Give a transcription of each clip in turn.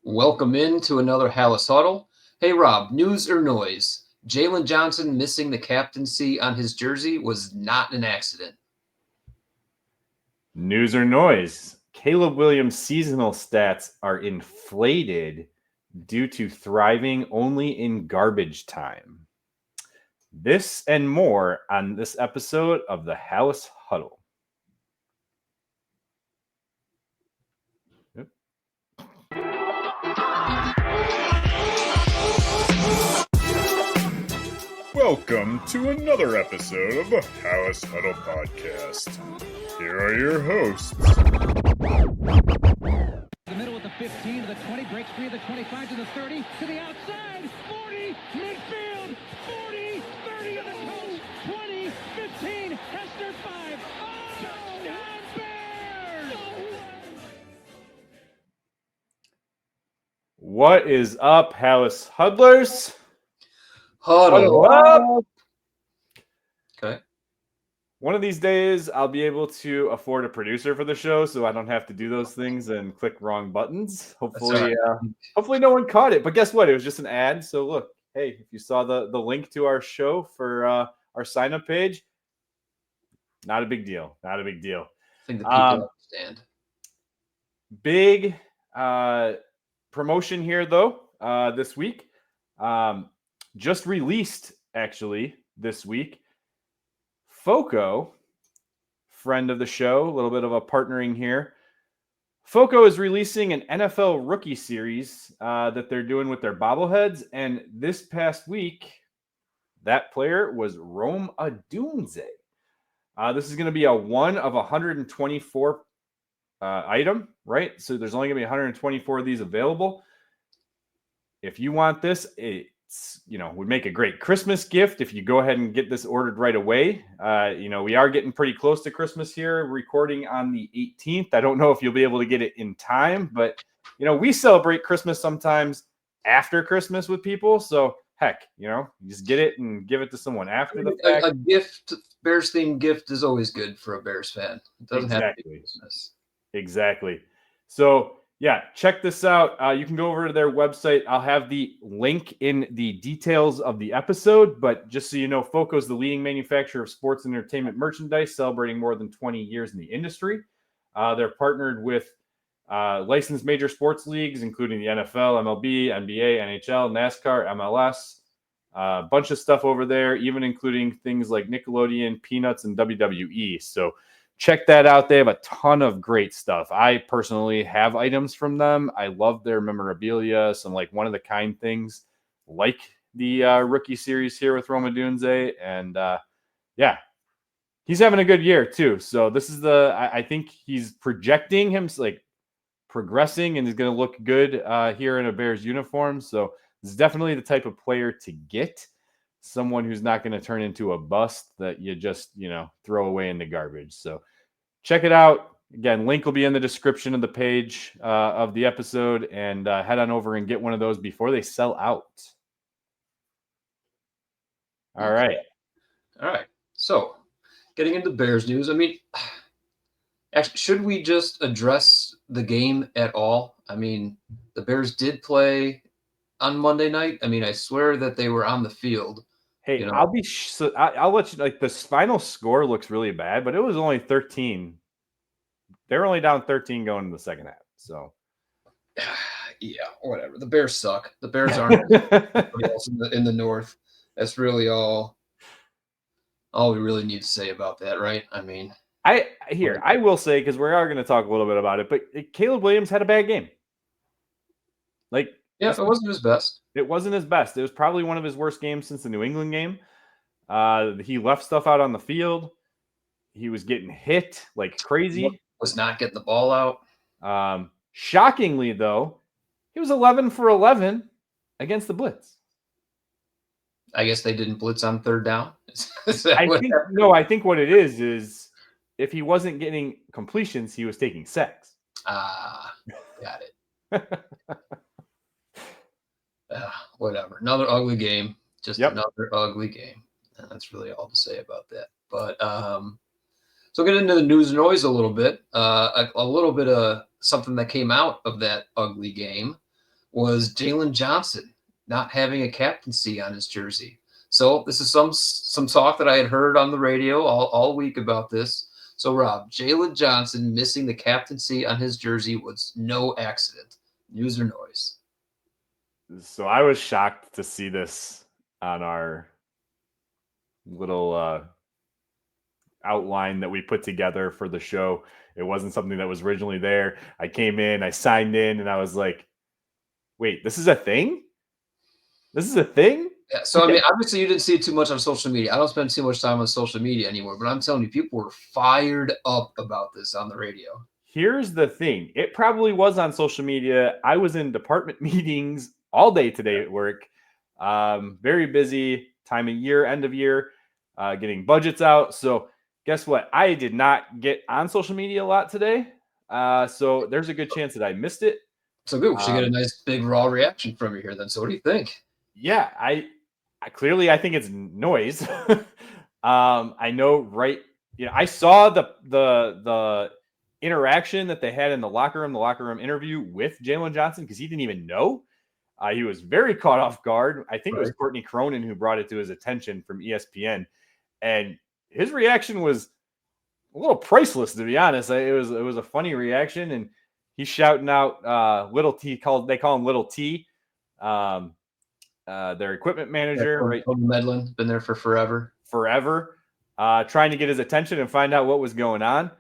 Welcome in to another Hallis Huddle. Hey, Rob, news or noise? Jaylen Johnson missing the captaincy on his jersey was not an accident. News or noise? Caleb Williams' seasonal stats are inflated due to thriving only in garbage time. This and more on this episode of the Hallis Huddle. Welcome to another episode of the Hallis Huddle Podcast. Here are your hosts. The middle with the 15 to the 20, breaks free of the 25 to the 30, to the outside, 40, midfield, 40, 30 of the coast, 20, 15, Hester 5, touchdown Bears! What is up, Hallis Huddlers? Huddle up. Okay. One of these days, I'll be able to afford a producer for the show, so I don't have to do those things and click wrong buttons. Hopefully, hopefully no one caught it. But guess what? It was just an ad. So look, hey, if you saw the link to our show for our sign-up page, not a big deal. Not a big deal. I think the people understand. Big promotion here, though, this week. Just released, actually, this week. FOCO, friend of the show, a little bit of a partnering here. FOCO is releasing an NFL rookie series that they're doing with their bobbleheads. And this past week, that player was Rome Odunze. This is going to be a 1 of 124 item, right? So there's only going to be 124 of these available. If you want this, would make a great Christmas gift if you go ahead and get this ordered right away. We are getting pretty close to Christmas here, recording on the 18th. I don't know if you'll be able to get it in time, but, we celebrate Christmas sometimes after Christmas with people. So, heck, you just get it and give it to someone after the fact. A gift, Bears-themed gift is always good for a Bears fan. It doesn't have to be Christmas. Exactly. So, yeah, check this out. You can go over to their website. I'll have the link in the details of the episode, but just so you know, FOCO is the leading manufacturer of sports and entertainment merchandise, celebrating more than 20 years in the industry. They're partnered with licensed major sports leagues, including the NFL, MLB, NBA, NHL, NASCAR, MLS, a bunch of stuff over there, even including things like Nickelodeon, Peanuts, and WWE. So check that out. They have a ton of great stuff. I personally have items from them. I love their memorabilia, some like one-of-the-kind things like the rookie series here with Rome Odunze. And he's having a good year too. So this is I think he's projecting him like progressing and is going to look good here in a Bears uniform. So this is definitely the type of player to get. Someone who's not going to turn into a bust that you just, throw away in the garbage. So check it out. Again, link will be in the description of the page of the episode, and head on over and get one of those before they sell out. All right. So getting into Bears news, actually, should we just address the game at all? The Bears did play on Monday night. I swear that they were on the field. Hey, I'll let you, like, the final score looks really bad, but it was only 13. They were only down 13 going into the second half. So, yeah, whatever. The Bears suck. The Bears aren't anybody else in the North. That's really all we really need to say about that, right? I will say, because we are going to talk a little bit about it, but Caleb Williams had a bad game. It wasn't his best. It wasn't his best. It was probably one of his worst games since the New England game. He left stuff out on the field. He was getting hit like crazy. Was not getting the ball out. Shockingly, though, he was 11 for 11 against the blitz. I guess they didn't blitz on third down. I think what it is if he wasn't getting completions, he was taking sacks. Got it. Whatever. Another ugly game. Another ugly game. And that's really all to say about that. But so get into the news and noise a little bit. A little bit of something that came out of that ugly game. was Jaylen Johnson not having a captaincy on his jersey. So this is some talk that I had heard on the radio all week about this. So Rob, Jaylon Johnson missing the captaincy on his jersey was no accident. News or noise? So I was shocked to see this on our little outline that we put together for the show. It wasn't something that was originally there. I came in, I signed in, and I was like, wait, this is a thing? This is a thing? Yeah, so I mean, obviously you didn't see it too much on social media. I don't spend too much time on social media anymore, but I'm telling you, people were fired up about this on the radio. Here's the thing. It probably was on social media. I was in department meetings all day today at work. Very busy time of year, end of year, getting budgets out. So guess what? I did not get on social media a lot today. So there's a good chance that I missed it. So good. We should get a nice big raw reaction from you here then. So what do you think? Yeah, I clearly I think it's noise. I know, right? I saw the interaction that they had in the locker room interview with Jaylon Johnson, because he didn't even know. He was very caught off guard. I think it was Courtney Cronin who brought it to his attention from ESPN, and his reaction was a little priceless, to be honest. It was a funny reaction, and he's shouting out Little T. They call him Little T. Their equipment manager, right? Medlin, been there for forever, trying to get his attention and find out what was going on.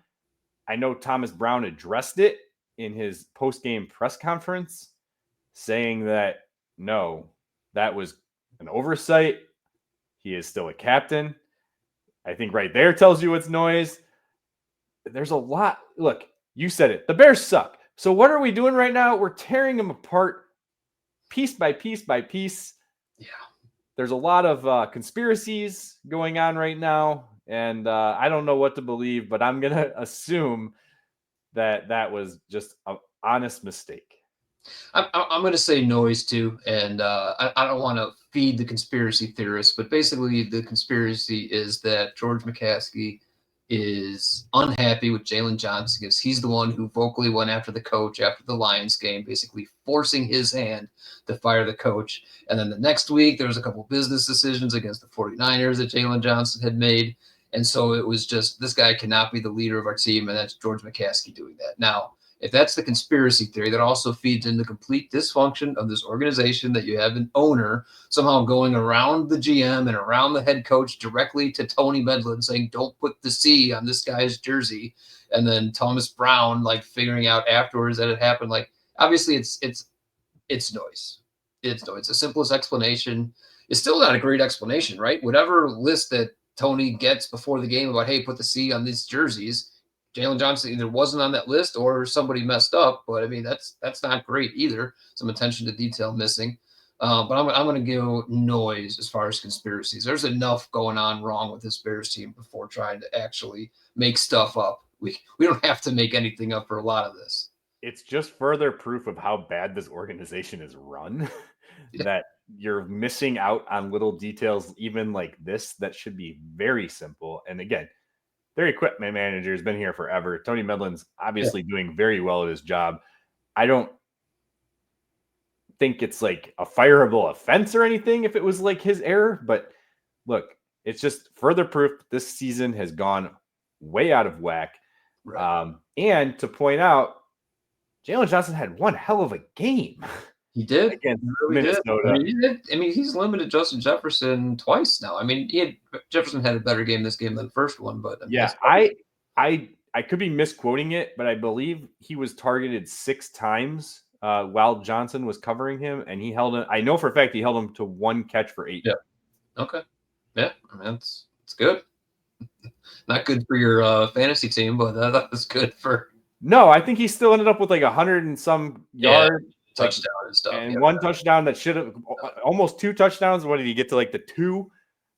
I know Thomas Brown addressed it in his post-game press conference, saying that no, that was an oversight. He is still a captain. I think right there tells you it's noise. There's a lot. Look, you said it. The Bears suck. So what are we doing right now? We're tearing them apart piece by piece by piece. Yeah. There's a lot of conspiracies going on right now, and I don't know what to believe, but I'm going to assume that was just an honest mistake. I'm going to say noise too, and I don't want to feed the conspiracy theorists, but basically the conspiracy is that George McCaskey is unhappy with Jaylen Johnson because he's the one who vocally went after the coach after the Lions game, basically forcing his hand to fire the coach. And then the next week, there was a couple business decisions against the 49ers that Jaylon Johnson had made. And so it was just, this guy cannot be the leader of our team, and that's George McCaskey doing that. Now, if that's the conspiracy theory, that also feeds into complete dysfunction of this organization, that you have an owner somehow going around the GM and around the head coach directly to Tony Medlin saying, don't put the C on this guy's jersey. And then Thomas Brown, like, figuring out afterwards that it happened. Like, obviously it's noise. It's noise. The simplest explanation is still not a great explanation, right? Whatever list that Tony gets before the game about, hey, put the C on these jerseys, Jaylen Johnson either wasn't on that list or somebody messed up. But I mean, that's not great either. Some attention to detail missing. But I'm going to go noise as far as conspiracies. There's enough going on wrong with this Bears team before trying to actually make stuff up. We don't have to make anything up for a lot of this. It's just further proof of how bad this organization is run. That you're missing out on little details, even like this, that should be very simple. And again, their equipment manager has been here forever. Tony Medlin's obviously doing very well at his job. I don't think it's like a fireable offense or anything if it was like his error, but look, it's just further proof this season has gone way out of whack. Right. And to point out, Jaylon Johnson had one hell of a game. He did. Against really Minnesota. Did. I mean, he's limited Justin Jefferson twice now. I mean, Jefferson had a better game this game than the first one, but I could be misquoting it, but I believe he was targeted 6 times while Johnson was covering him, and he held him. I know for a fact he held him to 1 catch for 8. Yeah. Okay. Yeah, I mean, it's good. Not good for your fantasy team, but that was good for. No, I think he still ended up with like 100 and some yards. Touchdown and stuff. And one touchdown that should have almost 2 touchdowns. What did he get to, like the 2?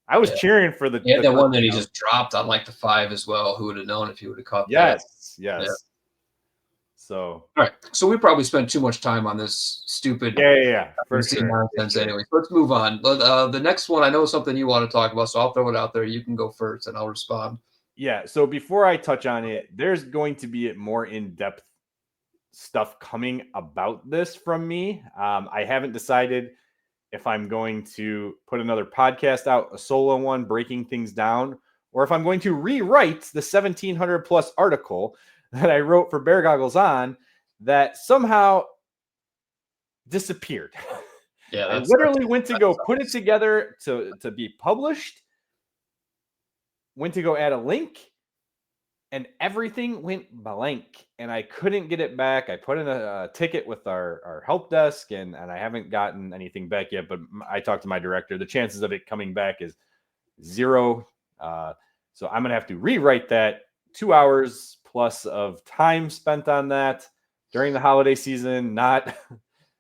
I was cheering for the. He had that one that he just dropped on like the 5 as well. Who would have known if he would have caught that? Yes. Yeah. So. All right. So we probably spent too much time on this stupid. Yeah. For sure. Nonsense. Anyway, let's move on. But the next one, I know something you want to talk about, so I'll throw it out there. You can go first, and I'll respond. Yeah. So before I touch on it, there's going to be a more in-depth stuff coming about this from me. I haven't decided if I'm going to put another podcast out, a solo one, breaking things down, or if I'm going to rewrite the 1,700 plus article that I wrote for Bear Goggles On that somehow disappeared. Yeah, I literally went to go put it together to be published, went to go add a link, and everything went blank, and I couldn't get it back. I put in a ticket with our help desk, and I haven't gotten anything back yet, but I talked to my director. The chances of it coming back is 0. So I'm going to have to rewrite that. 2 hours plus of time spent on that during the holiday season, not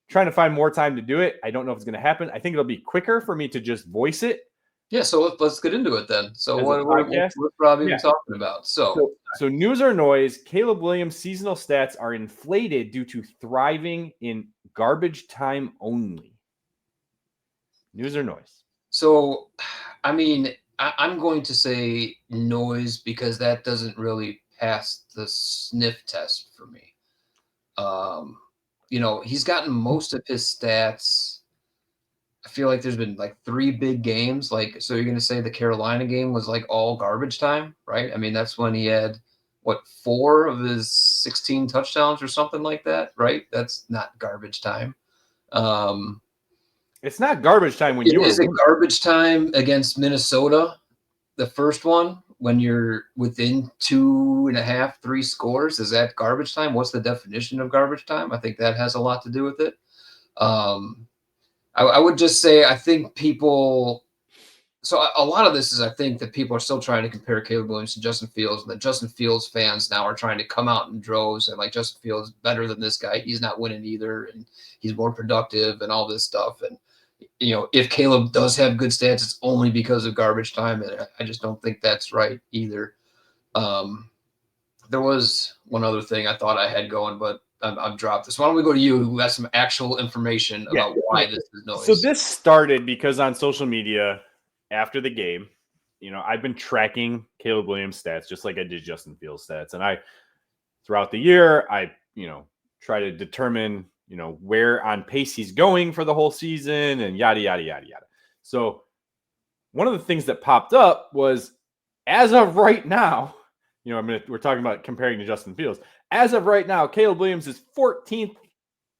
trying to find more time to do it. I don't know if it's going to happen. I think it'll be quicker for me to just voice it. Yeah, so let's get into it then. So As a what podcast? Rob even Yeah. talking about? So News or noise, Caleb Williams' seasonal stats are inflated due to thriving in garbage time only. News or noise? So, I mean, I'm going to say noise because that doesn't really pass the sniff test for me. He's gotten most of his stats. I feel like there's been like 3 big games. Like, so you're going to say the Carolina game was like all garbage time, right? I mean, that's when he had 4 of his 16 touchdowns or something like that, right? That's not garbage time. It's not garbage time when you Is were it garbage time against Minnesota? The first one, when you're within 2.5, 3 scores, is that garbage time? What's the definition of garbage time? I think that has a lot to do with it. I would just say I think people. So a lot of this is I think that people are still trying to compare Caleb Williams to Justin Fields, and the Justin Fields fans now are trying to come out in droves and like Justin Fields better than this guy. He's not winning either, and he's more productive and all this stuff. And if Caleb does have good stats, it's only because of garbage time, and I just don't think that's right either. There was one other thing I thought I had going, but I've dropped this. Why don't we go to you, who has some actual information about why this is noise? So this started because on social media after the game, I've been tracking Caleb Williams' stats just like I did Justin Fields' stats, and throughout the year, I try to determine where on pace he's going for the whole season and yada yada yada yada. So one of the things that popped up was, as of right now, we're talking about comparing to Justin Fields. As of right now, Caleb Williams is 14th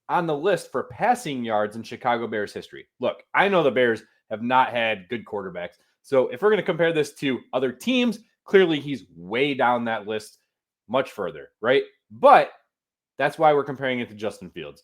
on the list for passing yards in Chicago Bears history. Look, I know the Bears have not had good quarterbacks. So if we're going to compare this to other teams, clearly he's way down that list much further, right? But that's why we're comparing it to Justin Fields.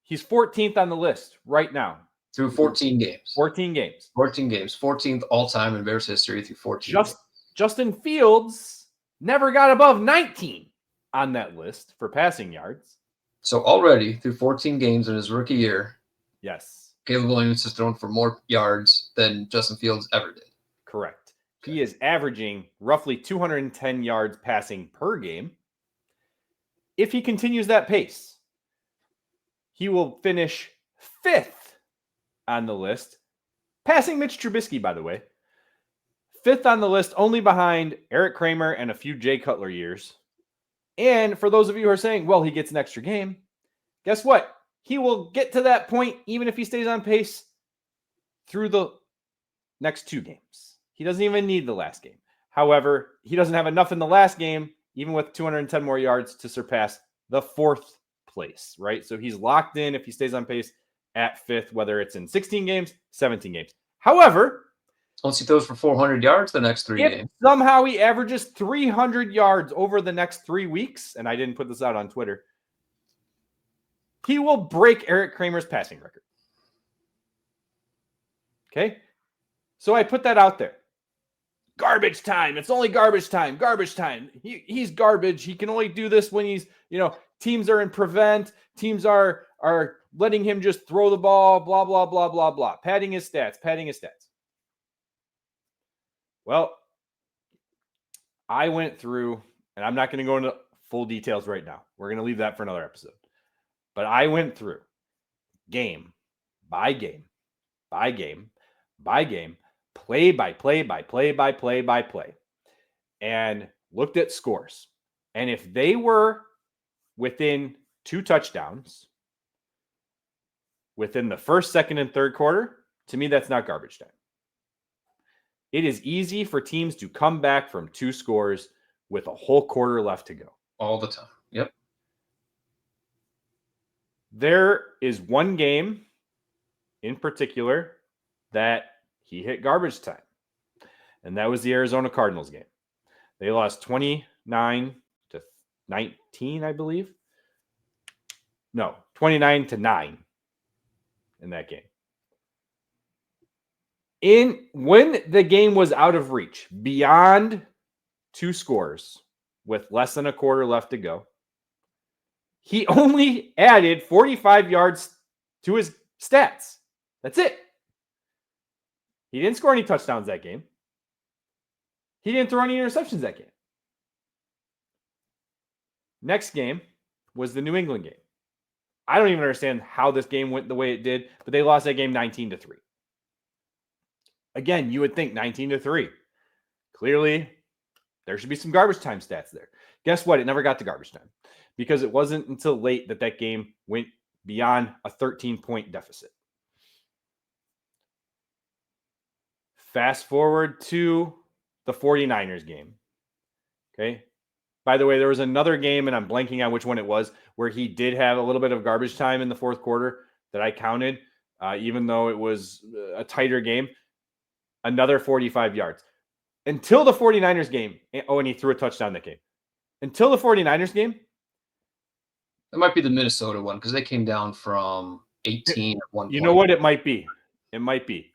He's 14th on the list right now. Through 14 games. 14 games. 14 games. 14th all-time in Bears history through 14 games. Justin Fields never got above 19 on that list for passing yards. So already through 14 games in his rookie year, yes, Caleb Williams has thrown for more yards than Justin Fields ever did. Correct. Okay. He is averaging roughly 210 yards passing per game. If he continues that pace, he will finish 5th on the list, passing Mitch Trubisky, by the way. 5th on the list, only behind Eric Kramer and a few Jay Cutler years. And for those of you who are saying, well, he gets an extra game, guess what? He will get to that point even if he stays on pace through the next 2 games. He doesn't even need the last game. However, he doesn't have enough in the last game, even with 210 more yards, to surpass the 4th place, right? So he's locked in if he stays on pace at 5th, whether it's in 16 games, 17 games. However, once he throws for 400 yards the next 3 games. Somehow he averages 300 yards over the next 3 weeks, and I didn't put this out on Twitter, he will break Eric Kramer's passing record. Okay? So I put that out there. Garbage time. It's only garbage time. Garbage time. He's garbage. He can only do this when he's, teams are in prevent. Teams are letting him just throw the ball, blah, blah, blah, blah, blah. Padding his stats. Well, I went through, and I'm not going to go into full details right now. We're going to leave that for another episode. But I went through game by game, play by play, and looked at scores. And if they were within 2 touchdowns within the first, second, and third quarter, to me, that's not garbage time. It is easy for teams to come back from 2 scores with a whole quarter left to go. All the time. Yep. There is one game in particular that he hit garbage time, and that was the Arizona Cardinals game. They lost 29-19, I believe. No, 29-9 in that game. When the game was out of reach, beyond 2 scores, with less than a quarter left to go, he only added 45 yards to his stats. That's it. He didn't score any touchdowns that game. He didn't throw any interceptions that game. Next game was the New England game. I don't even understand how this game went the way it did, but they lost that game 19-3. Again, you would think 19-3. Clearly, there should be some garbage time stats there. Guess what? It never got to garbage time because it wasn't until late that game went beyond a 13-point deficit. Fast forward to the 49ers game. Okay. By the way, there was another game, and I'm blanking on which one it was, where he did have a little bit of garbage time in the fourth quarter that I counted, even though it was a tighter game. Another 45 yards. Until the 49ers game. Oh, and he threw a touchdown that game. Until the 49ers game. It might be the Minnesota one because they came down from 18 at one point. You know what? It might be. It might be.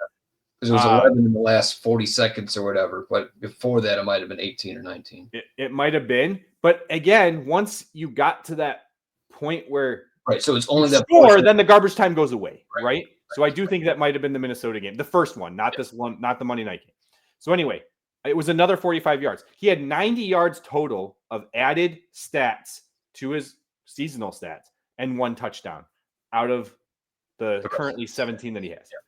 Because it was 11 in the last 40 seconds or whatever. But before that, it might have been 18 or 19. It might have been. But again, once you got to that point where right, so it's only that score, then the garbage time goes away, right? So I do think that might have been the Minnesota game, the first one, not this one, not the Monday night game. So anyway, it was another 45 yards. He had 90 yards total of added stats to his seasonal stats and 1 touchdown out of the currently 17 that he has. Yeah.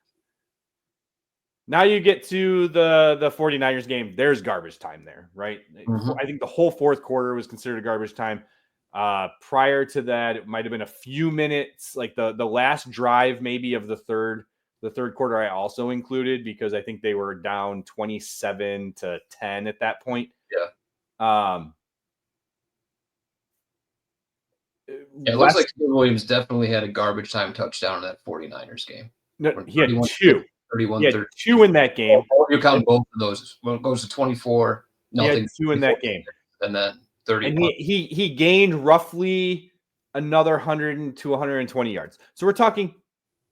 Now you get to the 49ers game. There's garbage time there, right? Mm-hmm. I think the whole fourth quarter was considered a garbage time. Prior to that, it might have been a few minutes, like the last drive maybe of the third quarter I also included because I think they were down 27-10 at that point. Yeah. It looks like Williams definitely had a garbage time touchdown in that 49ers game. No, he had 2. 31, he had 2 in that game. You count both of those. Well, it goes to 24. Nothing. He had 2 in that game. And then 30. And he gained roughly another 100 to 120 yards. So we're talking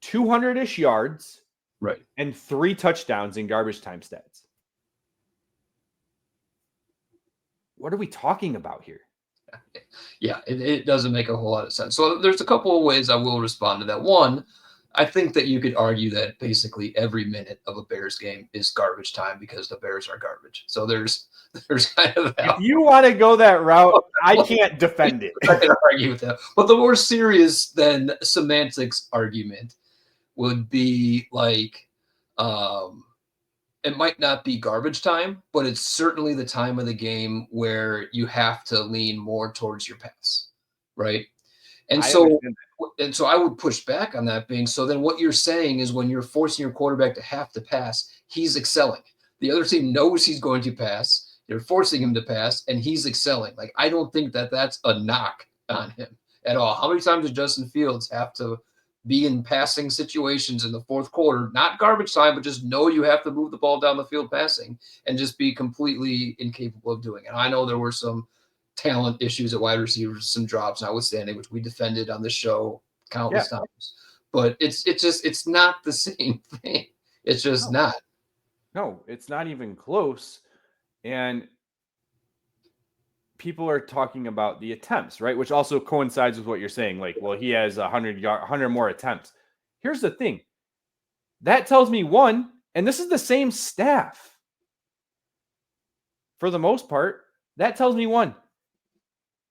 200-ish yards, right? And 3 touchdowns in garbage time stats. What are we talking about here? Yeah, it doesn't make a whole lot of sense. So there's a couple of ways I will respond to that. One, I think that you could argue that basically every minute of a Bears game is garbage time because the Bears are garbage. So there's kind of if you want to go that route, I can't defend it. I can argue with that. But the more serious than semantics argument would be like, it might not be garbage time, but it's certainly the time of the game where you have to lean more towards your pass, right? And so I would push back on that being, so then what you're saying is when you're forcing your quarterback to have to pass, he's excelling. The other team knows he's going to pass. You're forcing him to pass, and he's excelling. Like, I don't think that that's a knock on him at all. How many times does Justin Fields have to be in passing situations in the fourth quarter, not garbage time, but just know you have to move the ball down the field passing and just be completely incapable of doing it? I know there were some talent issues at wide receivers, some drops notwithstanding, which we defended on the show countless times. But it's not the same thing. It's just not. No, it's not even close. And people are talking about the attempts, right? Which also coincides with what you're saying. Like, well, he has 100 more attempts. Here's the thing. That tells me one, and this is the same staff for the most part. That tells me one,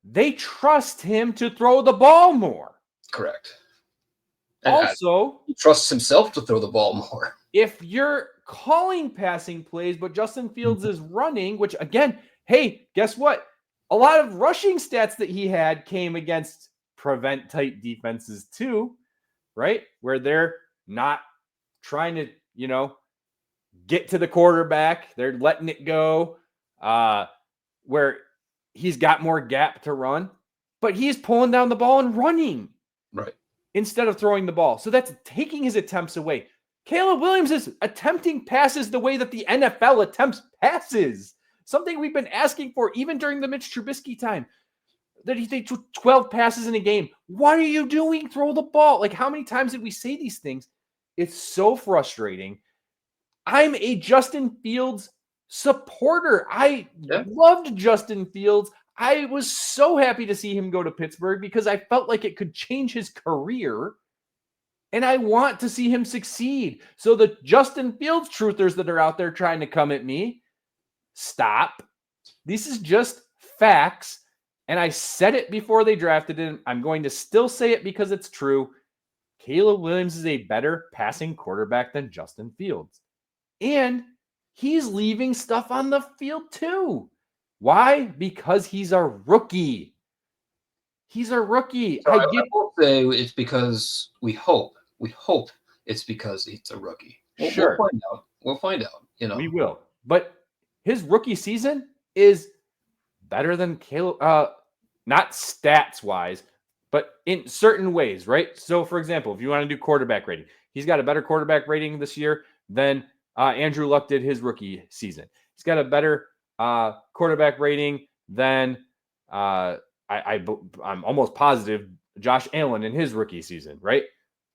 they trust him to throw the ball more. Correct. And also, he trusts himself to throw the ball more. If you're calling passing plays, but Justin Fields is running, which again, hey, guess what? a lot of rushing stats that he had came against prevent type defenses too, right? Where they're not trying to, get to the quarterback. They're letting it go, where he's got more gap to run, but he's pulling down the ball and running Right. instead of throwing the ball. So that's taking his attempts away. Caleb Williams is attempting passes the way that the NFL attempts passes. Something we've been asking for even during the Mitch Trubisky time. That he takes 12 passes in a game. What are you doing? Throw the ball. Like, how many times did we say these things? It's so frustrating. I'm a Justin Fields supporter. I loved Justin Fields. I was so happy to see him go to Pittsburgh because I felt like it could change his career. And I want to see him succeed. So the Justin Fields truthers that are out there trying to come at me, stop. This is just facts. And I said it before they drafted him. I'm going to still say it because it's true. Caleb Williams is a better passing quarterback than Justin Fields. And he's leaving stuff on the field too. Why? Because he's a rookie. He's a rookie. So I will say it's because we hope it's because it's a rookie. Sure. We'll find out. We will. But his rookie season is better than Caleb, not stats wise, but in certain ways, right? So, for example, if you want to do quarterback rating, he's got a better quarterback rating this year than Andrew Luck did his rookie season. He's got a better quarterback rating than I'm almost positive Josh Allen in his rookie season, right?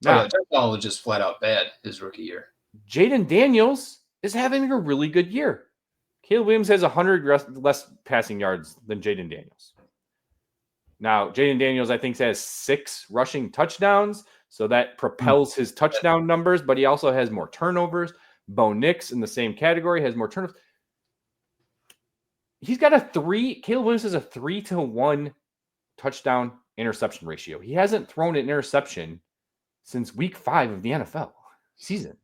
Now, Josh Allen was just flat out bad his rookie year. Jaden Daniels is having a really good year. Caleb Williams has 100 less passing yards than Jaden Daniels. Now, Jaden Daniels, I think, has 6 rushing touchdowns, so that propels his touchdown numbers, but he also has more turnovers. Bo Nix in the same category has more turnovers. He's got Caleb Williams has a 3-to-1 touchdown interception ratio. He hasn't thrown an interception since week 5 of the NFL season.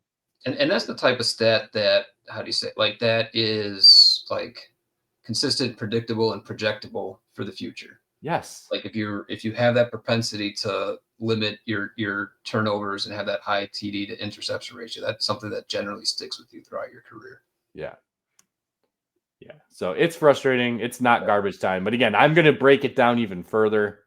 And that's the type of stat that, that is like consistent, predictable, and projectable for the future. Yes. Like if you have that propensity to limit your turnovers and have that high TD to interception ratio, that's something that generally sticks with you throughout your career. Yeah. Yeah. So it's frustrating. It's not garbage time. But again, I'm going to break it down even further.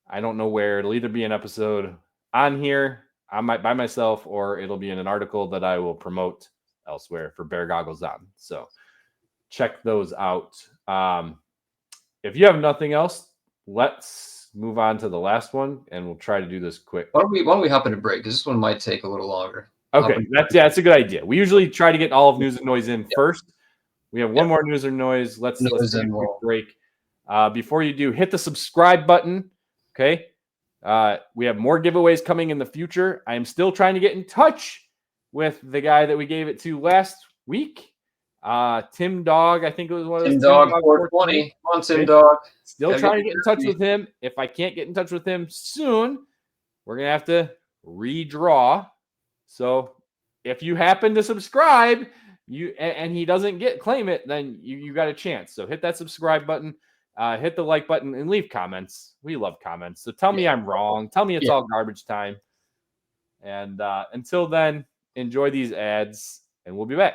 I don't know where. It'll either be an episode on here by myself, or it'll be in an article that I will promote elsewhere for Bear Goggles On. So check those out. If you have nothing else, let's move on to the last one, and we'll try to do this quick. Why don't we hop in a break? Because this one might take a little longer. Okay, that's a good idea. We usually try to get all of news and noise in first. We have one more news and noise. Let's take a quick break. Before you do, hit the subscribe button. Okay. We have more giveaways coming in the future. I am still trying to get in touch with the guy that we gave it to last week. Tim Dog, I think it was one of those. Tim Dog 420. Come on, Tim Dog. Still trying to get in touch with him. If I can't get in touch with him soon, we're going to have to redraw. So if you happen to subscribe and he doesn't claim it, then you got a chance. So hit that subscribe button, hit the like button, and leave comments. We love comments. So tell me I'm wrong. Tell me it's all garbage time. And until then, enjoy these ads, and we'll be back.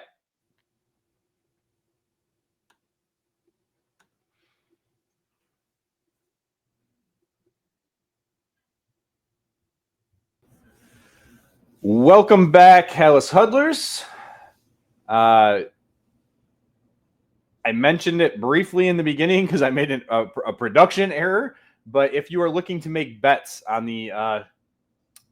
Welcome back, Hallis Huddlers. I mentioned it briefly in the beginning because I made a production error. But if you are looking to make bets on the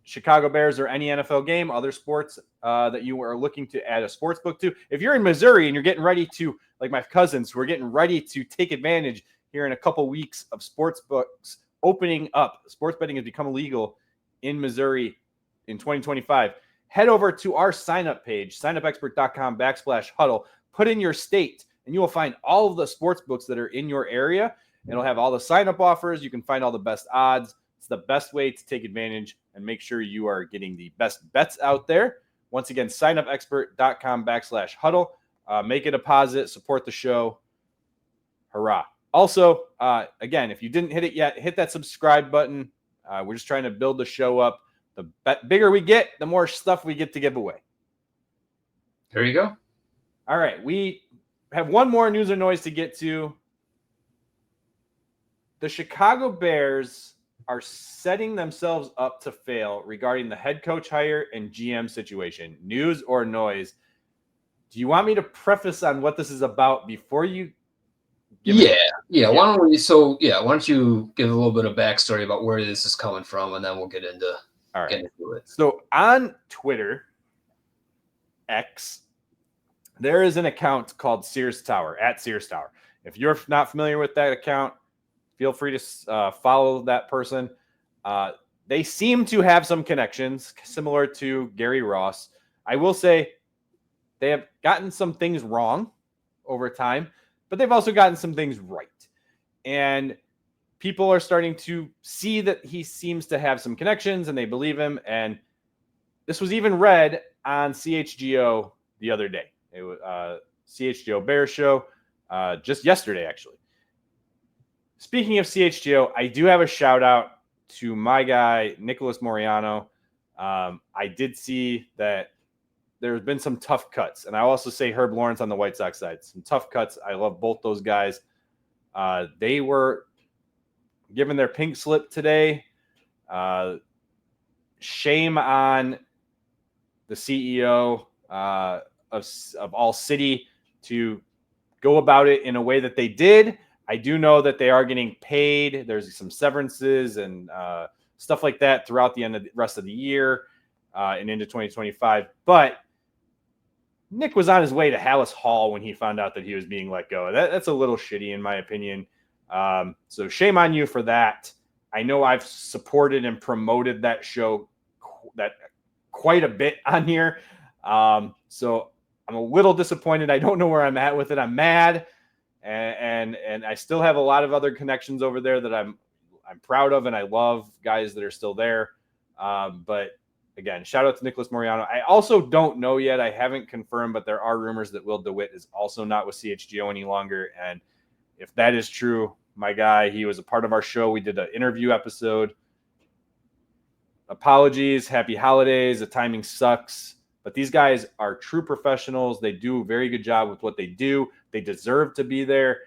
Chicago Bears or any NFL game, other sports that you are looking to add a sports book to, if you're in Missouri and you're getting ready to, like my cousins who are getting ready to take advantage here in a couple weeks of sports books opening up, sports betting has become illegal in Missouri in 2025. Head over to our sign-up page, signupexpert.com/huddle. Put in your state, and you will find all of the sports books that are in your area. It'll have all the sign-up offers. You can find all the best odds. It's the best way to take advantage and make sure you are getting the best bets out there. Once again, signupexpert.com/huddle. Make a deposit, support the show. Hurrah. Also, again, if you didn't hit it yet, hit that subscribe button. We're just trying to build the show up. The bigger we get, the more stuff we get to give away. There you go. All right, we have one more news or noise to get to. The Chicago Bears are setting themselves up to fail regarding the head coach hire and GM situation. News or noise? Do you want me to preface on what this is about before you give it? Yeah. Why don't you give a little bit of backstory about where this is coming from, and then we'll get into it. So on Twitter, X, there is an account called Sears Tower, at Sears Tower. If you're not familiar with that account, feel free to follow that person. They seem to have some connections similar to Gary Ross. I will say they have gotten some things wrong over time, but they've also gotten some things right. And people are starting to see that he seems to have some connections and they believe him. And this was even read on CHGO the other day. It was CHGO Bears show just yesterday, actually. Speaking of CHGO, I do have a shout out to my guy, Nicholas Moriano. I did see that there's been some tough cuts. And I also say Herb Lawrence on the White Sox side. Some tough cuts. I love both those guys. They were given their pink slip today. Shame on the CEO of All City to go about it in a way that they did. I do know that they are getting paid. There's some severances and stuff like that throughout the rest of the year and into 2025. But Nick was on his way to Hallis Hall when he found out that he was being let go. That's a little shitty, in my opinion. So shame on you for that. I know I've supported and promoted that show quite a bit on here. So I'm a little disappointed. I don't know where I'm at with it. I'm mad. And I still have a lot of other connections over there that I'm proud of, and I love guys that are still there. But again, shout out to Nicholas Moriano. I also don't know yet. I haven't confirmed, but there are rumors that Will DeWitt is also not with CHGO any longer. And if that is true, my guy, he was a part of our show. We did an interview episode. Apologies, happy holidays. The timing sucks. But these guys are true professionals. They do a very good job with what they do. They deserve to be there.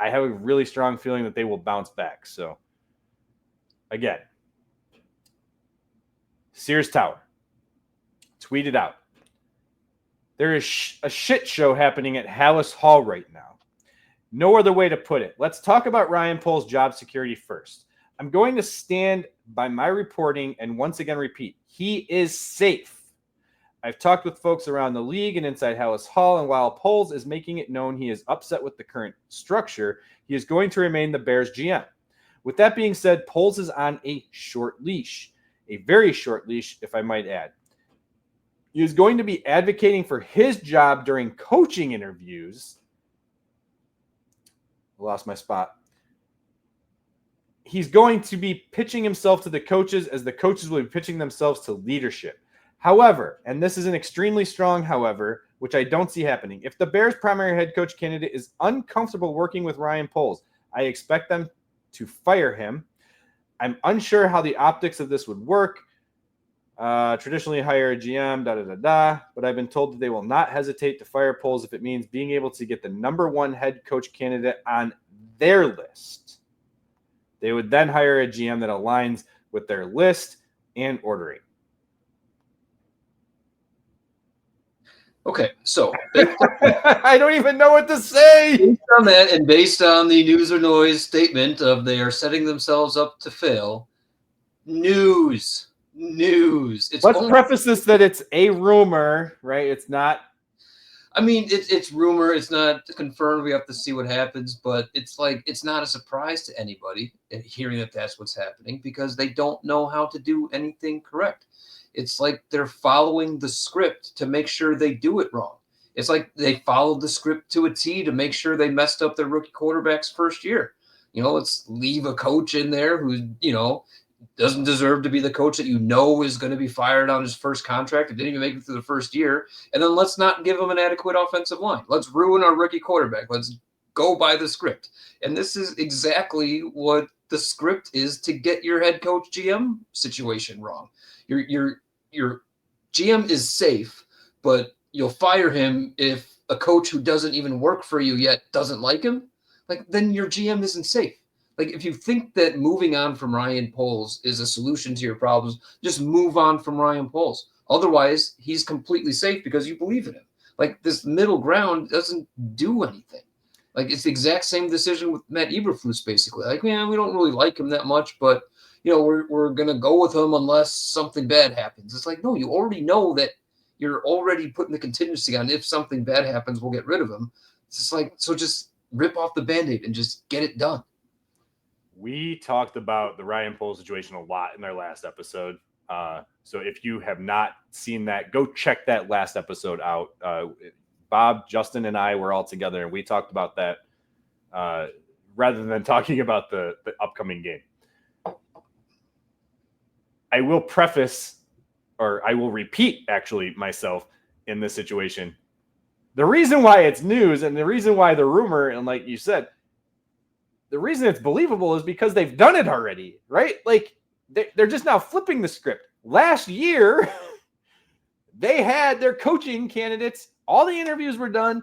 I have a really strong feeling that they will bounce back. So, again, Sears Tower tweeted out, there is a shit show happening at Hallis Hall right now. No other way to put it. Let's talk about Ryan Pohl's job security first. I'm going to stand by my reporting and once again repeat, he is safe. I've talked with folks around the league and inside Hallis Hall, and while Poles is making it known he is upset with the current structure, he is going to remain the Bears GM. With that being said, Poles is on a short leash, a very short leash, if I might add. He is going to be advocating for his job during coaching interviews. I lost my spot. He's going to be pitching himself to the coaches as the coaches will be pitching themselves to leadership. However, and this is an extremely strong however, which I don't see happening, if the Bears' primary head coach candidate is uncomfortable working with Ryan Poles, I expect them to fire him. I'm unsure how the optics of this would work. Traditionally hire a GM, but I've been told that they will not hesitate to fire Poles if it means being able to get the number one head coach candidate on their list. They would then hire a GM that aligns with their list and ordering. Okay, so I don't even know what to say. Based on that, and based on the news or noise statement of they are setting themselves up to fail, news. Let's preface this that it's a rumor, right? It's not. I mean, it's rumor. It's not confirmed. We have to see what happens, but it's like it's not a surprise to anybody hearing that that's what's happening because they don't know how to do anything correct. It's like they're following the script to make sure they do it wrong. It's like they followed the script to a T to make sure they messed up their rookie quarterback's first year. Let's leave a coach in there who, doesn't deserve to be the coach that is going to be fired on his first contract. It didn't even make it through the first year. And then let's not give him an adequate offensive line. Let's ruin our rookie quarterback. Let's go by the script. And this is exactly what the script is to get your head coach GM situation wrong. Your GM is safe, but you'll fire him if a coach who doesn't even work for you yet doesn't like him. Like, then your GM isn't safe. Like, if you think that moving on from Ryan Poles is a solution to your problems, just move on from Ryan Poles. Otherwise, he's completely safe because you believe in him. Like, this middle ground doesn't do anything. Like, it's the exact same decision with Matt Eberflus, basically. Like, man, we don't really like him that much, but, you know, we're going to go with him unless something bad happens. It's like, no, you already know that you're already putting the contingency on if something bad happens, we'll get rid of him. It's just like, so just rip off the Band-Aid and just get it done. We talked about the Ryan Poles situation a lot in our last episode. So if you have not seen that, go check that last episode out. Bob, Justin, and I were all together, and we talked about that rather than talking about the upcoming game. I will preface, or I will repeat, actually, myself in this situation. The reason why it's news and the reason why the rumor, and like you said, the reason it's believable is because they've done it already, right? Like, they're just now flipping the script. Last year, they had their coaching candidates. All the interviews were done.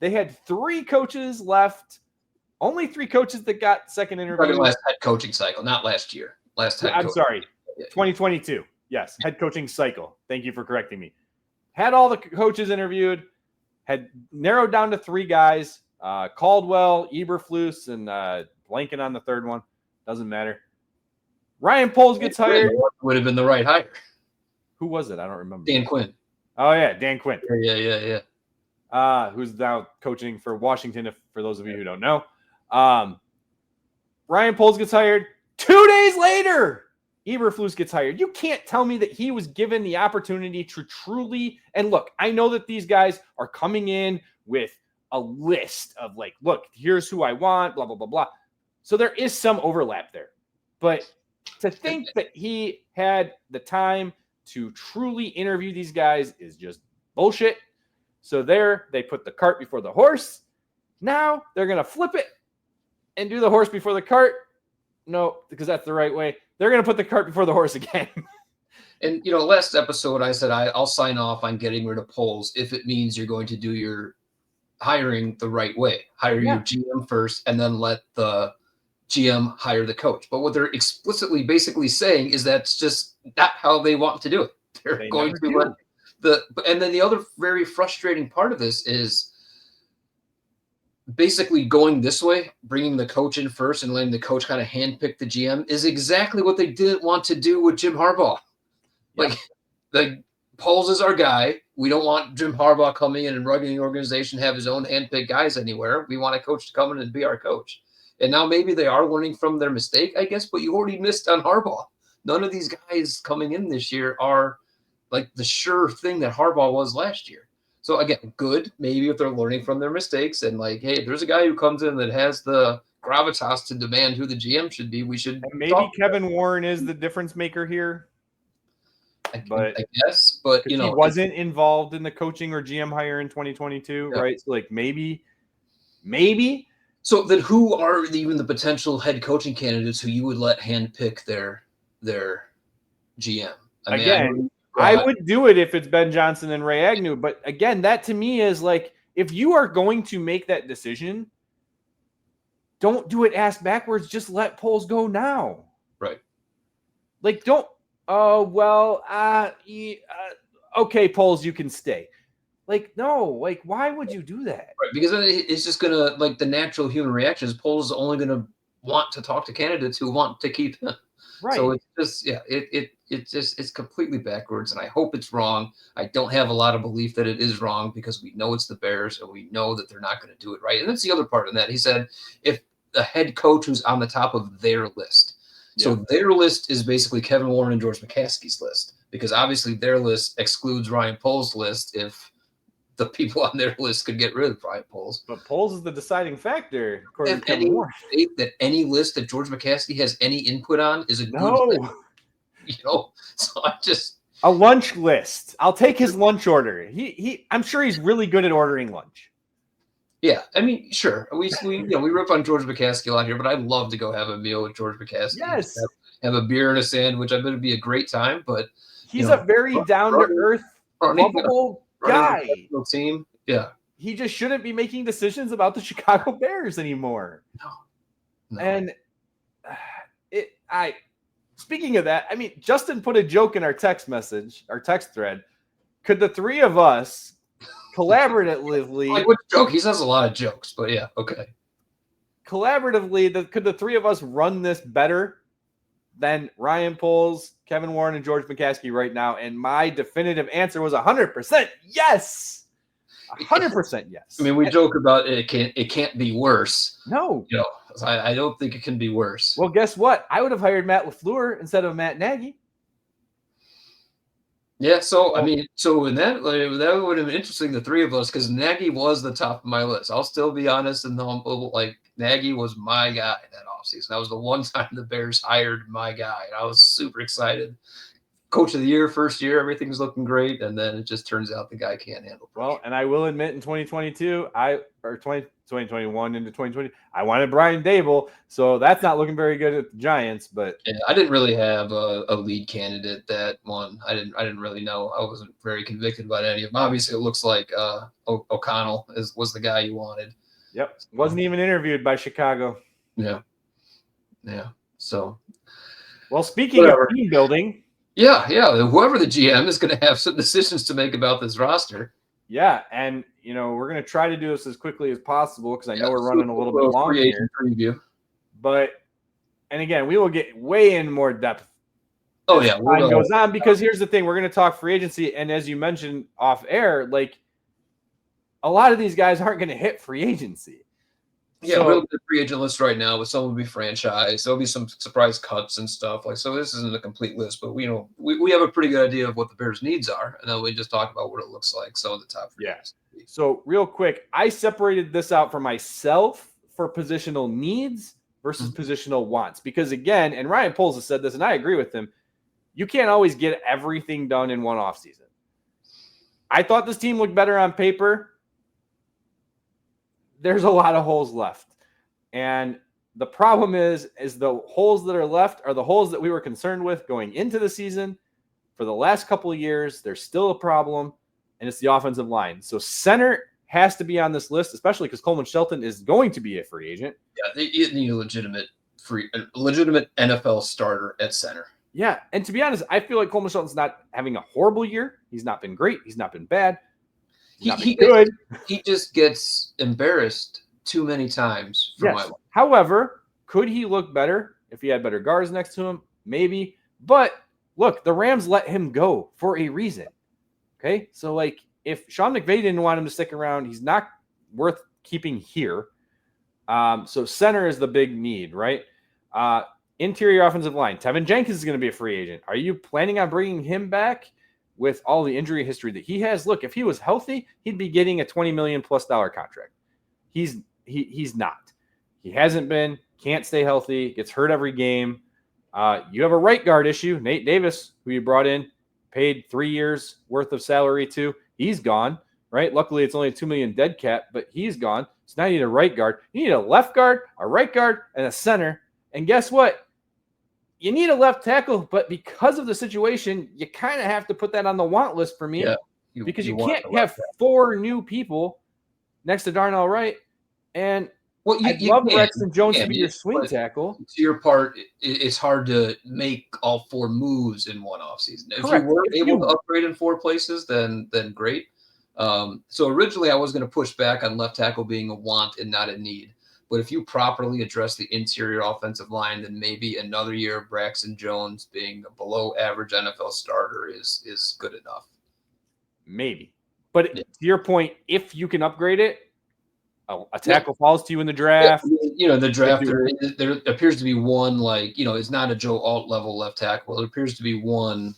They had 3 coaches left. Only 3 coaches that got second interview. Last head coaching cycle, not last year. I'm sorry, 2022. Yes, head coaching cycle. Thank you for correcting me. Had all the coaches interviewed. Had narrowed down to 3 guys. Caldwell, Eberflus, and blanking on the third one. Doesn't matter. Ryan Poles gets hired. Would have been the right hire. Who was it? I don't remember. Dan Quinn. Oh, yeah, Dan Quinn. Yeah. Who's now coaching for Washington, for those of you who don't know. Ryan Poles gets hired. 2 days later, Eberflus gets hired. You can't tell me that he was given the opportunity to truly – and look, I know that these guys are coming in with a list of like, look, here's who I want, blah, blah, blah, blah. So there is some overlap there. But to think that he had the time to truly interview these guys is just bullshit. So there, they put the cart before the horse. Now they're going to flip it and do the horse before the cart. No, because that's the right way. They're going to put the cart before the horse again. And, you know, last episode I said I'll sign off on getting rid of Poles if it means you're going to do your hiring the right way. Hire your GM first and then let the GM hire the coach. But what they're explicitly basically saying is that's just not how they want to do it. They're going to let and then the other very frustrating part of this is basically going this way, bringing the coach in first and letting the coach kind of handpick the GM is exactly what they didn't want to do with Jim Harbaugh. Like, the Poles is our guy. We don't want Jim Harbaugh coming in and running the organization, have his own handpicked guys anywhere. We want a coach to come in and be our coach. And now maybe they are learning from their mistake, I guess, but you already missed on Harbaugh. None of these guys coming in this year are like the sure thing that Harbaugh was last year. So again, good. Maybe if they're learning from their mistakes and like, hey, there's a guy who comes in that has the gravitas to demand who the GM should be. We should. And maybe Kevin Warren is the difference maker here. I guess, but you know, he wasn't involved in the coaching or GM hire in 2022, right? So like maybe. So then, who are even the potential head coaching candidates who you would let handpick their GM? I would do it if it's Ben Johnson and Ray Agnew, but again, that to me is like, if you are going to make that decision, don't do it ass backwards. Just let Poles go now, right? Like, don't. Oh, well, okay, Poles, you can stay. Like, no, like, why would you do that? Right, because it's just going to, like, the natural human reaction is Poles is only going to want to talk to candidates who want to keep him. Right. So it's just, it's completely backwards, and I hope it's wrong. I don't have a lot of belief that it is wrong because we know it's the Bears, and we know that they're not going to do it right. And that's the other part of that. He said if the head coach who's on the top of their list, so their list is basically Kevin Warren and George McCaskey's list, because obviously their list excludes Ryan Poles' list if the people on their list could get rid of Ryan Poles. But Poles is the deciding factor, according to Kevin Warren. That any list that George McCaskey has any input on is a good list. You know, so I just a lunch list. I'll take his lunch order. I'm sure he's really good at ordering lunch. Yeah, I mean, sure. We rip on George McCaskey a lot here, but I'd love to go have a meal with George McCaskey. Just Yes. have a beer and a sandwich. I bet it'd be a great time. But He's a very down-to-earth, running lovable running a guy. professional team. Yeah. He just shouldn't be making decisions about the Chicago Bears anymore. No. And speaking of that, I mean, Justin put a joke in our text thread. Could the three of us collaboratively, Like what joke? He says a lot of jokes, but yeah, okay. could the three of us run this better than Ryan Poles, Kevin Warren, and George McCaskey right now? And my definitive answer was 100% yes. 100% yes. I mean, we joke about it can't be worse. No. I don't think it can be worse. Well, guess what? I would have hired Matt LaFleur instead of Matt Nagy. Yeah, so I mean, in that would have been interesting, the three of us, because Nagy was the top of my list. I'll still be honest and humble. Like, Nagy was my guy that offseason. That was the one time the Bears hired my guy, and I was super excited. Coach of the year, first year, everything's looking great, and then it just turns out the guy can't handle pressure. Well, and I will admit, in 2022, 2021 into 2020, I wanted Brian Dable, so that's not looking very good at the Giants. But yeah, I didn't really have a lead candidate that one. I didn't really know. I wasn't very convicted about any of them. Obviously, it looks like O'Connell was the guy you wanted. Yep, wasn't even interviewed by Chicago. Yeah. So, well, speaking of team building. Yeah. Whoever the GM is going to have some decisions to make about this roster. Yeah, and we're going to try to do this as quickly as possible because I know we're running a little bit long here. Preview. And again, we will get way in more depth. Oh yeah, time goes on, because here's the thing: we're going to talk free agency, and as you mentioned off air, like a lot of these guys aren't going to hit free agency. Yeah, we'll look at the free agent list right now, but some will be franchise. There'll be some surprise cuts and stuff. So this isn't a complete list, but we have a pretty good idea of what the Bears' needs are, and then we just talk about what it looks like. So the top free agents. So real quick, I separated this out for myself for positional needs versus positional wants, because again, and Ryan Poles has said this, and I agree with him, you can't always get everything done in one offseason. I thought this team looked better on paper. There's a lot of holes left. And the problem is the holes that are left are the holes that we were concerned with going into the season. For the last couple of years, there's still a problem, and it's the offensive line. So center has to be on this list, especially because Coleman Shelton is going to be a free agent. Yeah, they need a legitimate NFL starter at center. Yeah, and to be honest, I feel like Coleman Shelton's not having a horrible year. He's not been great. He's not been bad. He just gets embarrassed too many times for my life. However, could he look better if he had better guards next to him? Maybe. But look, the Rams let him go for a reason. Okay? So, if Sean McVay didn't want him to stick around, he's not worth keeping here. So center is the big need, right? Interior offensive line. Tevin Jenkins is going to be a free agent. Are you planning on bringing him back with all the injury history that he has? Look, if he was healthy, he'd be getting a $20 million+ contract. He's not. He hasn't been, can't stay healthy, gets hurt every game. You have a right guard issue. Nate Davis, who you brought in, paid 3 years worth of salary to. He's gone, right? Luckily, it's only a $2 million dead cap, but he's gone. So now you need a right guard. You need a left guard, a right guard, and a center. And guess what? You need a left tackle, but because of the situation, you kind of have to put that on the want list for me. Yeah, because you can't have 4 new people next to Darnell Wright. And I'd love Braxton Jones to be your swing tackle. To your part, it's hard to make all 4 moves in one offseason. If you were able to upgrade in 4 places, then great. So originally I was going to push back on left tackle being a want and not a need. But if you properly address the interior offensive line, then maybe another year of Braxton Jones being a below average NFL starter is good enough. Maybe. But to your point, if you can upgrade it, a tackle falls to you in the draft. Yeah, the draft, there appears to be one, it's not a Joe Alt level left tackle. There appears to be one,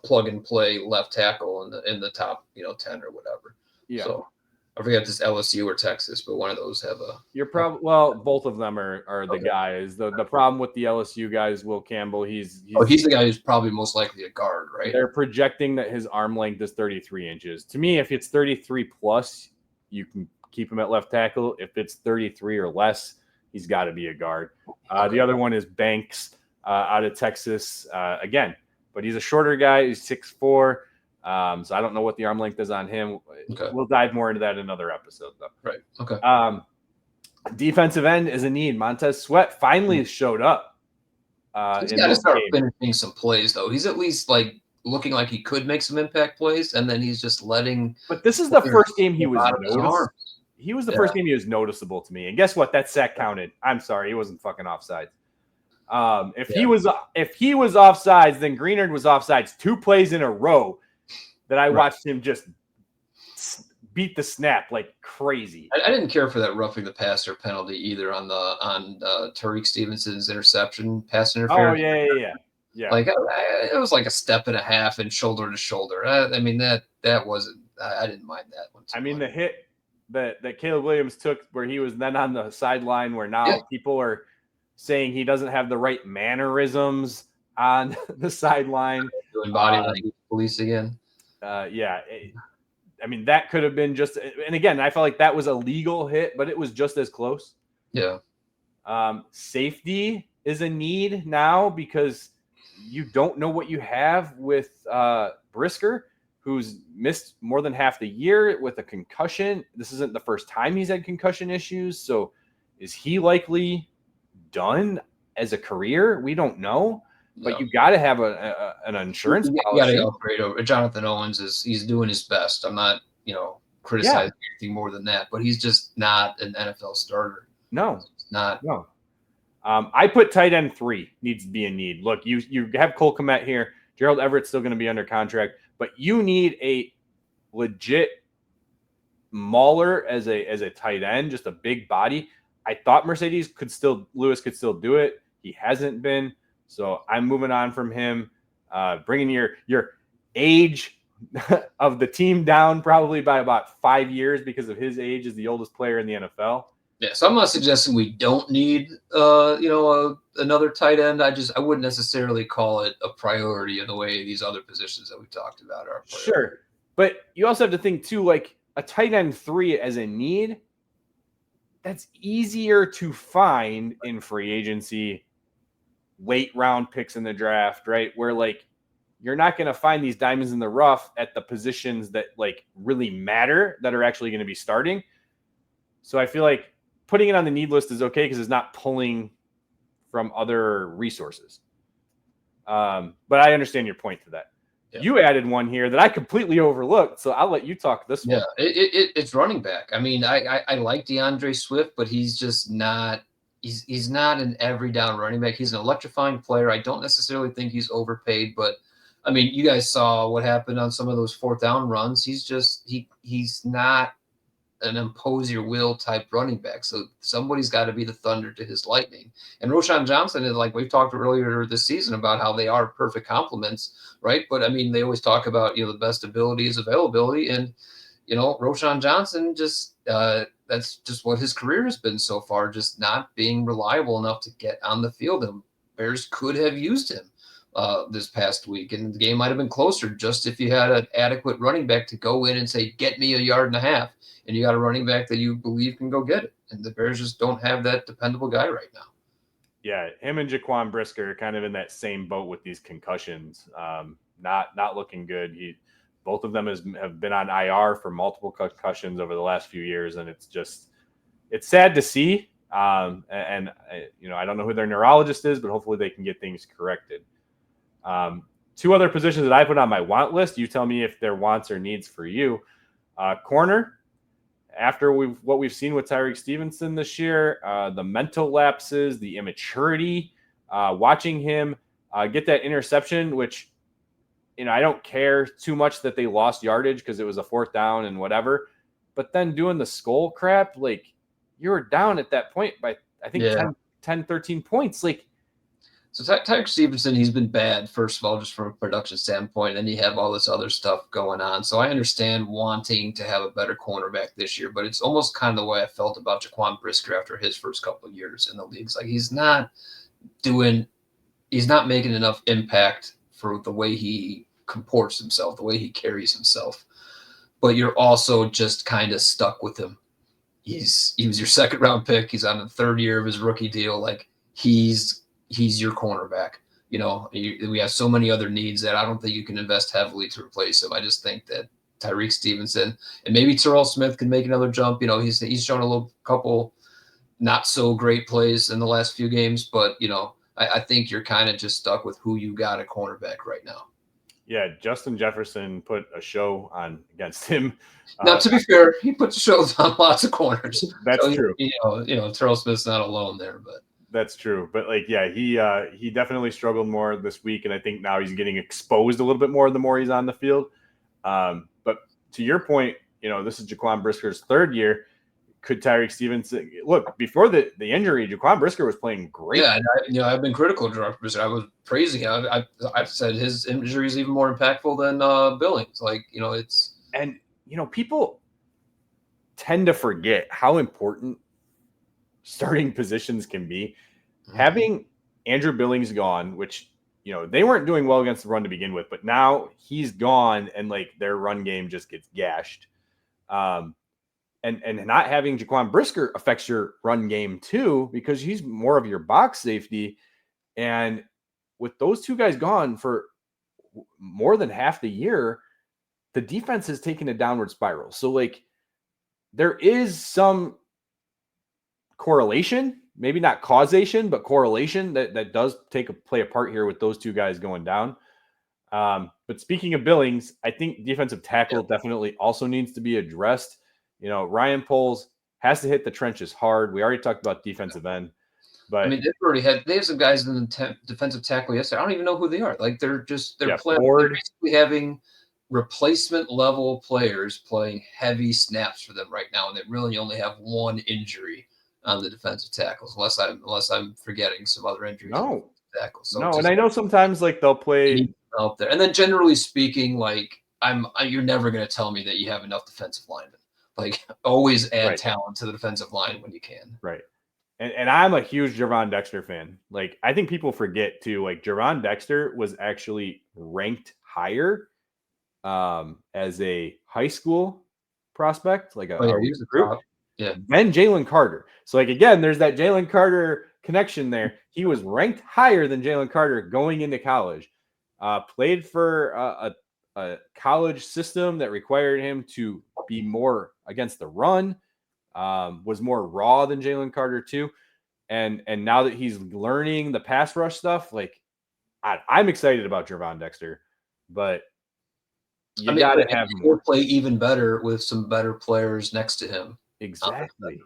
plug and play left tackle in the top, 10 or whatever. Yeah. So I forget if it's LSU or Texas, but one of those have a. Both of them are the guys. The problem with the LSU guy is Will Campbell. He's the guy who's probably most likely a guard, right? They're projecting that his arm length is 33 inches. To me, if it's 33 plus, you can keep him at left tackle. If it's 33 or less, he's got to be a guard. The other one is Banks out of Texas again, but he's a shorter guy. He's 6'4". So I don't know what the arm length is on him. Okay. We'll dive more into that in another episode, though. Right. Okay. Defensive end is a need. Montez Sweat finally showed up. He's got to start finishing some plays, though. He's at least like looking like he could make some impact plays, and then he's just letting. But this is the first game he was noticeable. He was the first game he was noticeable to me. And guess what? That sack counted. I'm sorry, he wasn't fucking offsides. If he was offsides, then Greenard was offsides 2 plays in a row that I watched him just beat the snap like crazy. I didn't care for that roughing the passer penalty either on Tariq Stevenson's interception, pass interference. Oh yeah. Like it was like a step and a half and shoulder to shoulder. I mean that wasn't. I didn't mind that one. I mean the hit that Caleb Williams took, where he was then on the sideline, where now people are saying he doesn't have the right mannerisms on the sideline. Doing body language police again. I mean, that could have been just, and again, I felt like that was a legal hit, but it was just as close. Yeah. Safety is a need now because you don't know what you have with Brisker, who's missed more than half the year with a concussion. This isn't the first time he's had concussion issues. So is he likely done as a career? We don't know. But you got to have an insurance policy. You got to upgrade over. Jonathan Owens he's doing his best. I'm not, criticizing anything more than that. But he's just not an NFL starter. No, not. No. I put tight end 3 needs to be a need. Look, you have Cole Kmet here. Gerald Everett's still going to be under contract, but you need a legit mauler as a tight end, just a big body. I thought Lewis could still do it. He hasn't been. So I'm moving on from him, bringing your age of the team down probably by about 5 years because of his age as the oldest player in the NFL. Yeah, so I'm not suggesting we don't need, another tight end. I wouldn't necessarily call it a priority in the way these other positions that we talked about are. Sure, but you also have to think too, like a tight end 3 as a need. That's easier to find in free agency. Late round picks in the draft, right? Where like you're not going to find these diamonds in the rough at the positions that like really matter that are actually going to be starting. So I feel like putting it on the need list is okay because it's not pulling from other resources. But I understand your point to that. Yeah. You added one here that I completely overlooked, so I'll let you talk this one. Yeah, it's running back. I mean, I like DeAndre Swift, but he's just not. He's not an every down running back. He's an electrifying player. I don't necessarily think he's overpaid, but I mean, you guys saw what happened on some of those 4th down runs. He's not an impose your will type running back. So somebody's got to be the thunder to his lightning. And Roschon Johnson is like we've talked earlier this season about how they are perfect complements, right? But I mean, they always talk about the best ability is availability, and Roschon Johnson just that's just what his career has been so far, just not being reliable enough to get on the field. And Bears could have used him this past week, and the game might have been closer just if you had an adequate running back to go in and say, get me a yard and a half, and you got a running back that you believe can go get it. And the Bears just don't have that dependable guy right now. Yeah, him and Jaquan Brisker are kind of in that same boat with these concussions. Not looking good. Both of them have been on IR for multiple concussions over the last few years, and it's sad to see. I don't know who their neurologist is, but hopefully they can get things corrected. 2 other positions that I put on my want list. You tell me if they're wants or needs for you. Corner. After what we've seen with Tyreek Stevenson this year, the mental lapses, the immaturity, watching him get that interception, which. I don't care too much that they lost yardage because it was a 4th down and whatever. But then doing the skull crap, like you were down at that point by, I think, 10, 13 points. Like, so Tyreek Stevenson, he's been bad, first of all, just from a production standpoint. And you have all this other stuff going on. So I understand wanting to have a better cornerback this year. But it's almost kind of the way I felt about Jaquan Brisker after his first couple of years in the league. It's like he's not making enough impact for the way he comports himself, the way he carries himself, but you're also just kind of stuck with him. he was your second round pick. He's on the third year of his rookie deal. Like he's your cornerback. We have so many other needs that I don't think you can invest heavily to replace him. I just think that Tyreek Stevenson and maybe Terrell Smith can make another jump. He's shown a couple not so great plays in the last few games, but I think you're kind of just stuck with who you got at cornerback right now. Yeah, Justin Jefferson put a show on against him. Now, to be fair, he puts shows on lots of corners. That's so true. Terrell Smith's not alone there, but that's true. But he definitely struggled more this week, and I think now he's getting exposed a little bit more the more he's on the field. But to your point, this is Jaquan Brisker's third year. Could Tyreek Stevenson look before the injury? Jaquan Brisker was playing great. Yeah, and I've been critical of Jaquan Brisker. I was praising him. I've said his injury is even more impactful than Billings. People tend to forget how important starting positions can be. Mm-hmm. Having Andrew Billings gone, which they weren't doing well against the run to begin with, but now he's gone and their run game just gets gashed. And not having Jaquan Brisker affects your run game too, because he's more of your box safety. And with those two guys gone for more than half the year, the defense has taken a downward spiral. So there is some correlation, maybe not causation, but correlation that does play a part here with those two guys going down. But speaking of Billings, I think defensive tackle definitely also needs to be addressed. Ryan Poles has to hit the trenches hard. We already talked about defensive end, but they have some guys in the defensive tackle yesterday. I don't even know who they are. They're basically having replacement level players playing heavy snaps for them right now, and they really only have one injury on the defensive tackles, unless I'm forgetting some other injuries. No, tackles. So and I know sometimes they'll play out there, and then generally speaking, you're never going to tell me that you have enough defensive linemen. Always add talent to the defensive line when you can. Right. And I'm a huge Jervon Dexter fan. I think people forget too, Jervon Dexter was actually ranked higher as a high school prospect, he was recruit, than Jalen Carter. So again, there's that Jalen Carter connection there. He was ranked higher than Jalen Carter going into college. Played for a college system that required him to be more against the run, was more raw than Jalen Carter too. And now that he's learning the pass rush stuff, I'm excited about Jervon Dexter, but you got to have him play even better with some better players next to him. Exactly.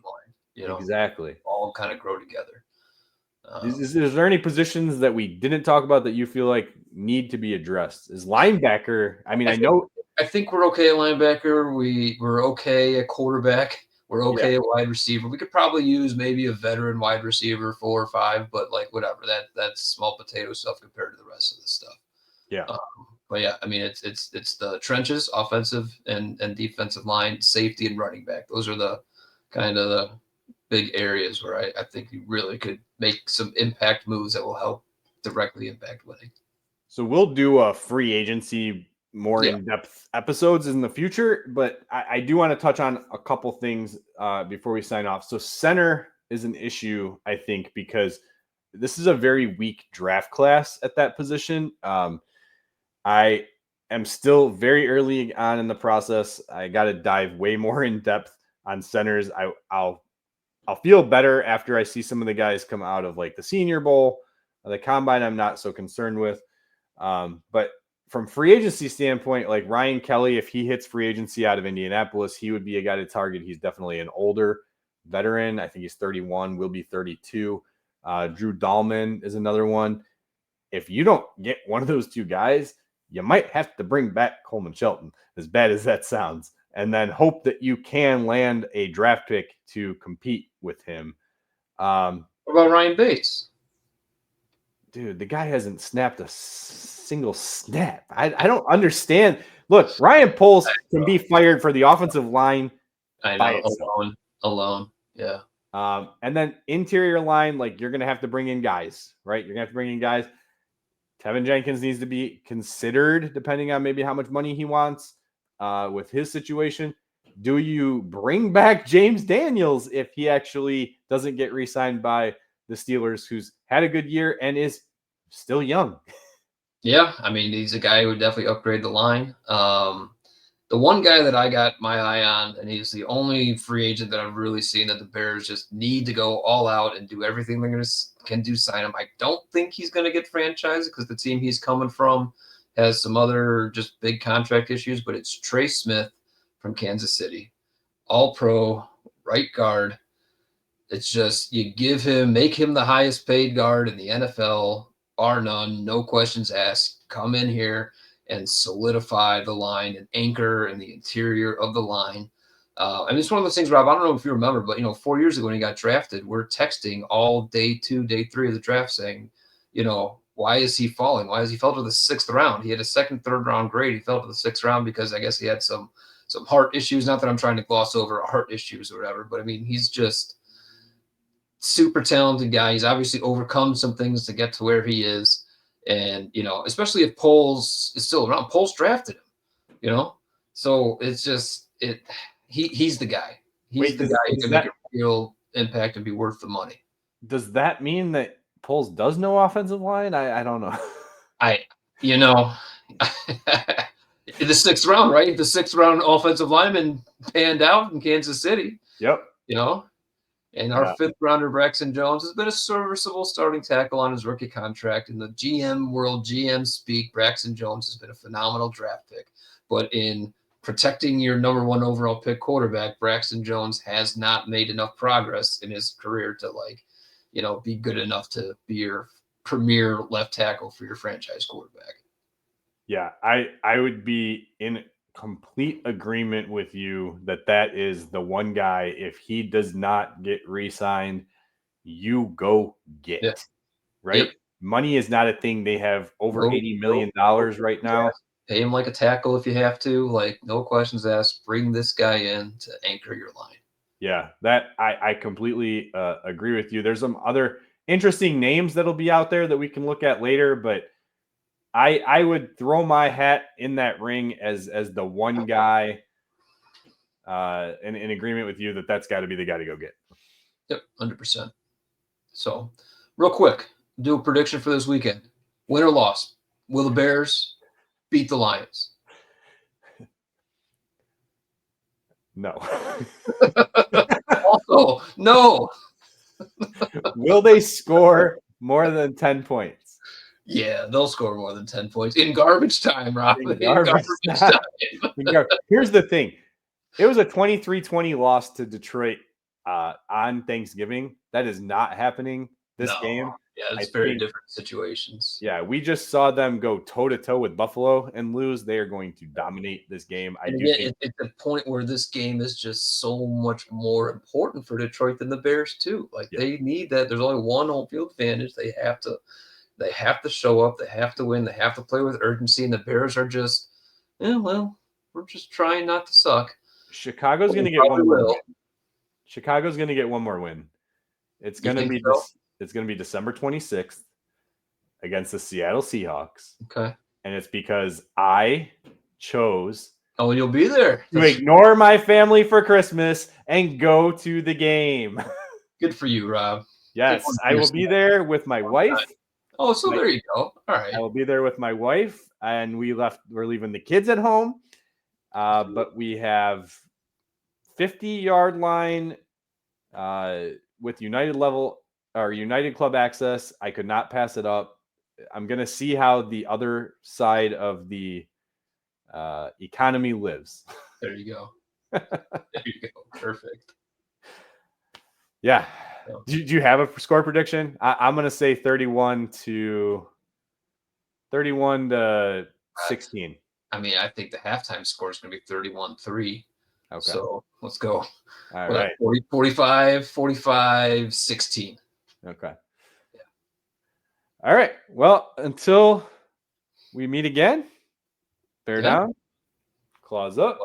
Exactly. All kind of grow together. Is there any positions that we didn't talk about that you feel like need to be addressed? Is linebacker? I think we're okay at linebacker. We're okay at quarterback. We're okay at wide receiver. We could probably use maybe a veteran wide receiver, 4 or 5, but whatever. That's small potato stuff compared to the rest of this stuff. Yeah. But it's the trenches, offensive and defensive line, safety, and running back. Those are the kind of the big areas where I think you really could make some impact moves that will help directly impact winning. So we'll do a free agency more in-depth episodes in the future, but I do want to touch on a couple things before we sign off. So center is an issue, I think, because this is a very weak draft class at that position. I am still very early on in the process. I got to dive way more in depth on centers. I'll feel better after I see some of the guys come out of the Senior Bowl. The combine I'm not so concerned with. But from free agency standpoint, Ryan Kelly, if he hits free agency out of Indianapolis, he would be a guy to target. He's definitely an older veteran. I think he's 31, will be 32. Drew Dahlman is another one. If you don't get one of those two guys, you might have to bring back Coleman Shelton, as bad as that sounds, and then hope that you can land a draft pick to compete with him. What about Ryan Bates? Dude, the guy hasn't snapped a single snap. I don't understand. Look, Ryan Poles can be fired for the offensive line. I know, alone. Yeah. And then interior line, you're going to have to bring in guys, right? You're going to have to bring in guys. Tevin Jenkins needs to be considered depending on maybe how much money he wants with his situation. do you bring back James Daniels if he actually doesn't get re-signed by the Steelers, who's had a good year and is still young? Yeah, I mean, he's a guy who would definitely upgrade the line. The one guy that I got my eye on, and he's the only free agent that I've really seen that the Bears just need to go all out and do everything they're going to can do, sign him. I don't think he's going to get franchised because the team he's coming from has some other just big contract issues, but it's Trey Smith from Kansas City, all pro, right guard. It's just you make him the highest paid guard in the NFL, bar none, no questions asked. Come in here and solidify the line and anchor in the interior of the line. And it's one of those things, Rob, I don't know if you remember, but 4 years ago when he got drafted, we're texting all day 2, day 3 of the draft saying, why is he falling? Why has he fell to the 6th round? He had a second, third round grade. He fell to the 6th round because I guess he had some heart issues. Not that I'm trying to gloss over heart issues or whatever, but I mean, he's just super talented guy. He's obviously overcome some things to get to where he is. And, especially if Poles is still around, Poles drafted him, so it's just, he's the guy. He's the guy who can make a real impact and be worth the money. Does that mean that Poles does know offensive line? I don't know. In the 6th round, right? The 6th round offensive lineman panned out in Kansas City. Yep. And our 5th rounder, Braxton Jones, has been a serviceable starting tackle on his rookie contract. In the GM world, GM speak, Braxton Jones has been a phenomenal draft pick. But in protecting your number 1 overall pick quarterback, Braxton Jones has not made enough progress in his career to be good enough to be your premier left tackle for your franchise quarterback. Yeah, I would be in complete agreement with you that is the one guy. If he does not get re-signed, you go get right. Yep. Money is not a thing. They have over $80 million right now. Pay him like a tackle if you have to. No questions asked. Bring this guy in to anchor your line. Yeah, that I completely agree with you. There's some other interesting names that'll be out there that we can look at later, but I would throw my hat in that ring as the one guy in agreement with you that's got to be the guy to go get. Yep, 100%. So, real quick, do a prediction for this weekend. Win or loss? Will the Bears beat the Lions? No. Also, no. Will they score more than 10 points? Yeah, they'll score more than 10 points in garbage time, Rob. In garbage time. Here's the thing. It was a 23-20 loss to Detroit on Thanksgiving. That is not happening this game. Yeah, it's very different situations. Yeah, we just saw them go toe-to-toe with Buffalo and lose. They are going to dominate this game. It's a point where this game is just so much more important for Detroit than the Bears, too. They need that. There's only one home field advantage. They have to show up. They have to win. They have to play with urgency. And the Bears are just, we're just trying not to suck. Chicago's going to get one more win. Chicago's going to get one more win. It's going to be It's going to be December 26th against the Seattle Seahawks. Okay. And it's because I chose and you'll be there to ignore my family for Christmas and go to the game. Good for you, Rob. Yes, I will be there with my wife. Oh, so there you go. All right. I will be there with my wife, and we're leaving the kids at home. But we have 50-yard line with United Club access. I could not pass it up. I'm going to see how the other side of the economy lives. There you go. There you go. Perfect. Yeah. Do you have a score prediction? I'm going to say 31 to 16. I mean, I think the halftime score is going to be 31-3. Okay. So let's go. All right. 45, 16. Okay. Yeah. All right. Well, until we meet again, bear down, claws up.